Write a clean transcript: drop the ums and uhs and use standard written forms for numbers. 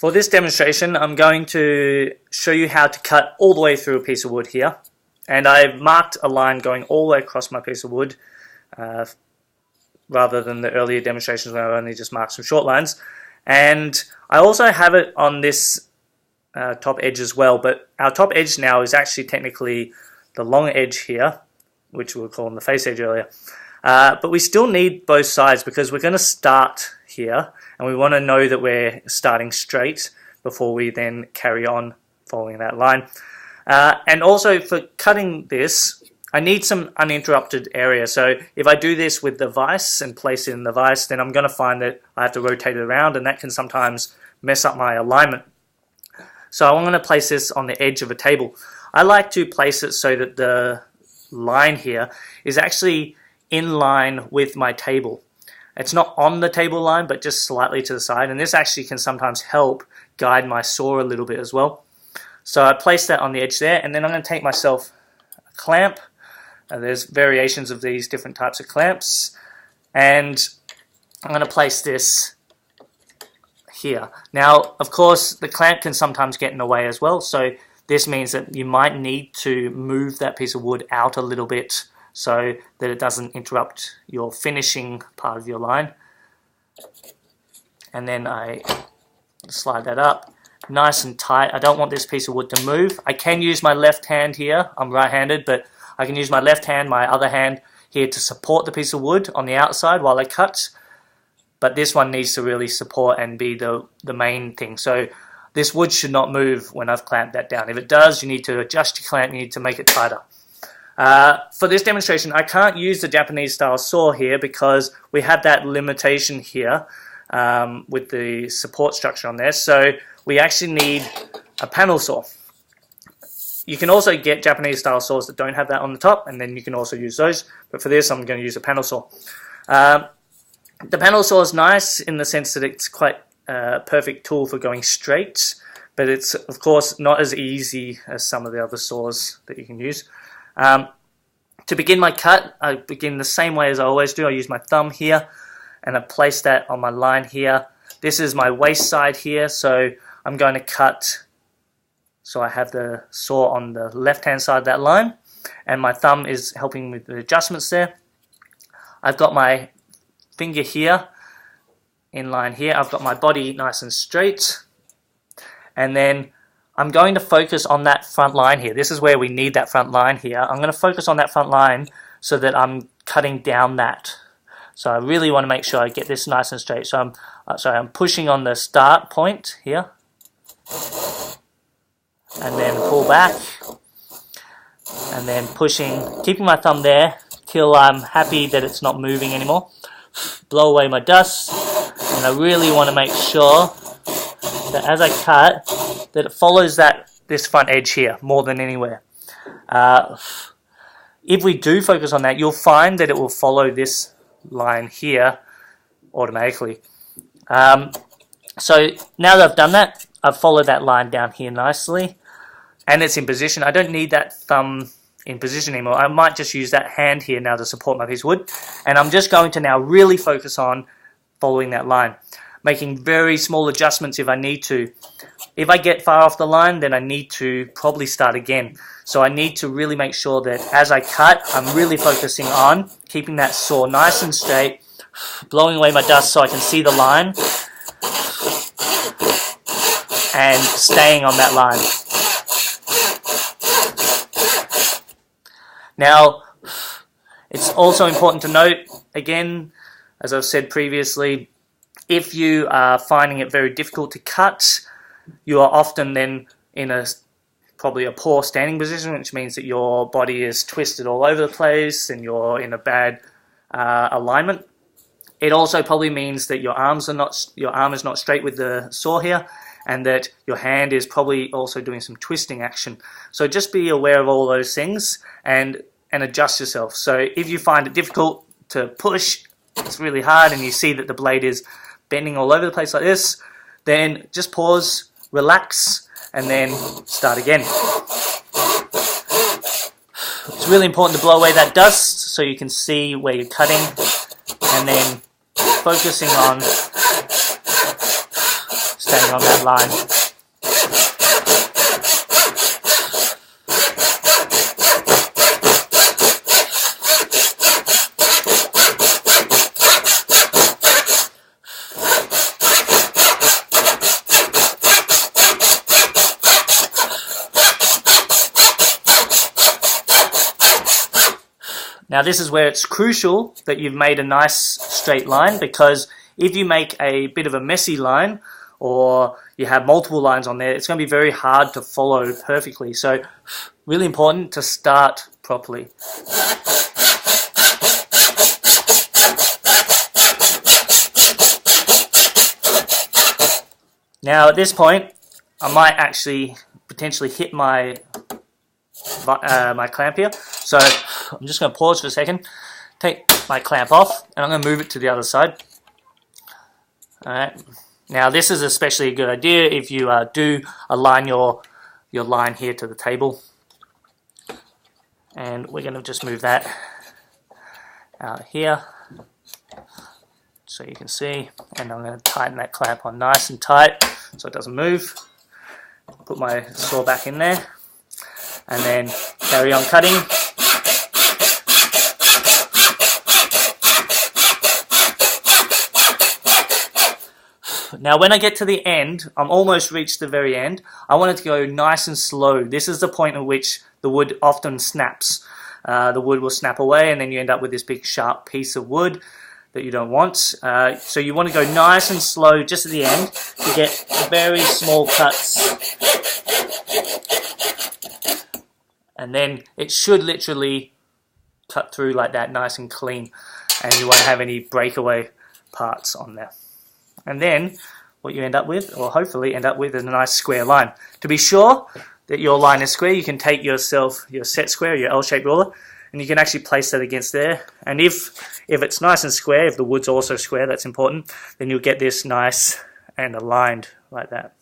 For this demonstration, I'm going to show you how to cut all the way through a piece of wood here. And I've marked a line going all the way across my piece of wood, rather than the earlier demonstrations where I only just marked some short lines. And I also have it on this top edge as well, but our top edge now is actually technically the long edge here, which we were calling the face edge earlier. But we still need both sides because we're going to start here and we want to know that we're starting straight before we then carry on following that line. And also for cutting this, I need some uninterrupted area. So if I do this with the vise and place it in the vise, then I'm going to find that I have to rotate it around, and that can sometimes mess up my alignment. So I'm going to place this on the edge of a table. I like to place it so that the line here is actually in line with my table. It's not on the table line, but just slightly to the side, and this actually can sometimes help guide my saw a little bit as well. So I place that on the edge there, and then I'm going to take myself a clamp. There's variations of these different types of clamps, and I'm going to place this here. Now, of course, the clamp can sometimes get in the way as well, so this means that you might need to move that piece of wood out a little bit so that it doesn't interrupt your finishing part of your line. And then I slide that up nice and tight. I don't want this piece of wood to move. I can use my left hand here. I'm right-handed, but I can use my left hand, my other hand here to support the piece of wood on the outside while I cut. But this one needs to really support and be the main thing. So this wood should not move when I've clamped that down. If it does, you need to adjust your clamp, you need to make it tighter. For this demonstration, I can't use the Japanese style saw here because we have that limitation here with the support structure on there. So we actually need a panel saw. You can also get Japanese style saws that don't have that on the top, and then you can also use those. But for this, I'm going to use a panel saw. The panel saw is nice in the sense that it's quite a perfect tool for going straight, but it's of course not as easy as some of the other saws that you can use. To begin my cut, I begin the same way as I always do. I use my thumb here, and I place that on my line here. This is my waist side here, so I'm going to cut. So I have the saw on the left-hand side of that line, and my thumb is helping with the adjustments there. I've got my finger here, in line here. I've got my body nice and straight, and then I'm going to focus on that front line here. This is where we need that front line here. I'm going to focus on that front line so that I'm cutting down that. So I really want to make sure I get this nice and straight. So I'm pushing on the start point here, and then pull back, and then pushing, keeping my thumb there till I'm happy that it's not moving anymore. Blow away my dust, and I really want to make sure that as I cut, that it follows this front edge here more than anywhere. If we do focus on that, you'll find that it will follow this line here automatically. So now that I've done that, I've followed that line down here nicely, and it's in position. I don't need that thumb in position anymore. I might just use that hand here now to support my piece of wood, and I'm just going to now really focus on following that line, making very small adjustments if I need to. If I get far off the line, then I need to probably start again. So I need to really make sure that as I cut, I'm really focusing on keeping that saw nice and straight, blowing away my dust so I can see the line, and staying on that line. Now, it's also important to note, again, as I've said previously, if you are finding it very difficult to cut, you are often then in probably a poor standing position, which means that your body is twisted all over the place and you're in a bad alignment. It also probably means that your arm is not straight with the saw here, and that your hand is probably also doing some twisting action. So just be aware of all those things and adjust yourself. So if you find it difficult to push, it's really hard, and you see that the blade is bending all over the place like this, then just pause, relax, and then start again. It's really important to blow away that dust so you can see where you're cutting, and then focusing on staying on that line. Now this is where it's crucial that you've made a nice straight line, because if you make a bit of a messy line or you have multiple lines on there, it's going to be very hard to follow perfectly. So really important to start properly. Now at this point I might actually potentially hit my my clamp here, so I'm just going to pause for a second, take my clamp off, and I'm going to move it to the other side. Alright, now this is especially a good idea if you do align your line here to the table, and we're going to just move that out here so you can see, and I'm going to tighten that clamp on nice and tight so it doesn't move. Put my saw back in there, and then carry on cutting. Now when I get to the end, I'm almost reached the very end, I want it to go nice and slow. This is the point at which the wood often snaps. The wood will snap away, and then you end up with this big sharp piece of wood that you don't want. So you want to go nice and slow just at the end to get very small cuts. And then it should literally cut through like that, nice and clean, and you won't have any breakaway parts on there. And then what you end up with, or hopefully end up with, is a nice square line. To be sure that your line is square, you can take your set square, your L-shaped ruler, and you can actually place that against there. And if it's nice and square, if the wood's also square, that's important, then you'll get this nice and aligned like that.